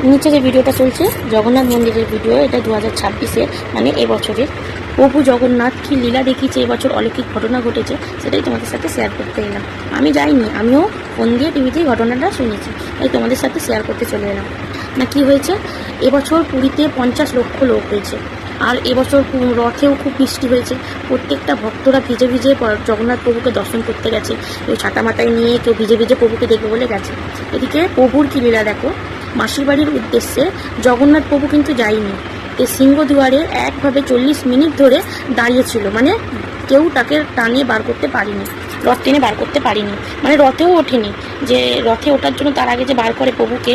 নিচে যে ভিডিওটা চলছে জগন্নাথ মন্দিরের ভিডিও, এটা 2026-এর মানে এবছরের। প্রভু জগন্নাথ কি লীলা দেখিয়েছে, এবছর অলৌকিক ঘটনা ঘটেছে, সেটাই তোমাদের সাথে শেয়ার করতে এলাম। আমি যাইনি, আমিও ফোন দিয়ে টিভিতেই ঘটনাটা শুনেছি, তাই তোমাদের সাথে শেয়ার করতে চলে এলাম। না কি হয়েছে, এবছর পুরীতে 50 লক্ষ লোক হয়েছে। আর এবছর রথেও খুব বৃষ্টি হয়েছে। প্রত্যেকটা ভক্তরা ভিজে ভিজে জগন্নাথ প্রভুকে দর্শন করতে গেছে। কেউ ছাতা মাথায় নিয়ে, কেউ ভিজে ভিজে প্রভুকে দেখবে বলে গেছে। এদিকে প্রভুর কি লীলা দেখো, মাসির বাড়ির উদ্দেশ্যে জগন্নাথ প্রভু কিন্তু যায়নি। এই সিংহদুয়ারে একভাবে 40 মিনিট ধরে দাঁড়িয়েছিল, মানে কেউ তাকে টানিয়ে বার করতে পারেনি, রথ টেনে বার করতে পারেনি, মানে রথেও ওঠেনি। যে রথে ওঠার জন্য তার আগে যে বার করে প্রভুকে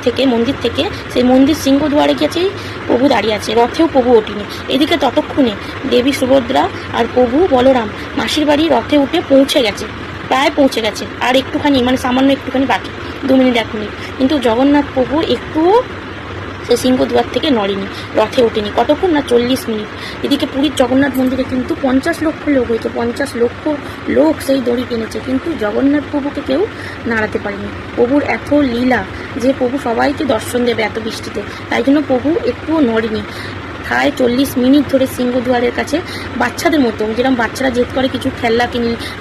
থেকে মন্দির থেকে, সেই মন্দির সিংহদুয়ারে গেছেই প্রভু দাঁড়িয়ে আছে, রথেও প্রভু ওঠেনি। এদিকে ততক্ষণে দেবী সুভদ্রা আর প্রভু বলরাম মাসির বাড়ি রথে উঠে পৌঁছে গেছে, প্রায় পৌঁছে গেছে। আর একটুখানি, মানে সামান্য একটুখানি বাকি, 2 মিনিট 1 মিনিট। কিন্তু জগন্নাথ প্রভু একটুও সে সিংহদুয়ার থেকে নড়েনি, রথে ওঠেনি। কতক্ষণ না, 40 মিনিট। এদিকে পুরীর জগন্নাথ মন্দিরে কিন্তু 50 লক্ষ লোক হয়েছে, 50 লক্ষ লোক সেই দড়ি টেনেছে, কিন্তু জগন্নাথ প্রভুকে কেউ নাড়াতে পারেনি। প্রভুর এত লীলা যে প্রভু সবাইকে দর্শন দেবে এত বৃষ্টিতে, তাই জন্য প্রভু একটুও নড়েনি। প্রায় 40 মিনিট ধরে সিংহদুয়ারের কাছে বাচ্চাদের মতো, যেরকম বাচ্চারা জেদ করে কিছু খেলনা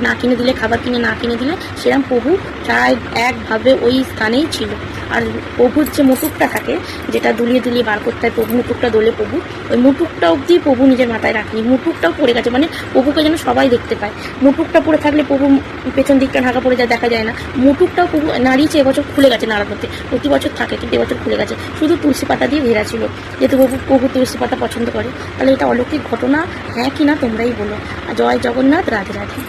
না কিনে দিলে, খাবার কিনে না কিনে দিলে, সেরকম প্রভু প্রায় একভাবে ওই স্থানেই ছিল। আর প্রভুর যে মুটুকটা থাকে, যেটা দুলিয়ে দুলিয়ে বার করতে হয়, প্রভু মুটুকটা দোলে প্রভু, ওই মুটুকটা অবধি প্রভু নিজের মাথায় রাখেনি, মুটুকটাও পড়ে গেছে, মানে প্রভুকে যেন সবাই দেখতে পায়। মুটুকটা পড়ে থাকলে প্রভু পেছন দিকটা ঢাকা পড়ে যায়, দেখা যায় না। মুটুকটাও প্রভু নাড়িয়েছে, এবছর খুলে গেছে নাড়াতে, প্রতি বছর থাকে কিন্তু এবছর খুলে গেছে, শুধু তুলসী পাতা দিয়ে ঘেরা ছিল। যেহেতু প্রভু তুলসী পাতা পছন্দ করে, তাহলে এটা অলৌকিক ঘটনা হ্যাঁ কি না তোমরাই বলো। জয় জগন্নাথ, রাধে রাধে।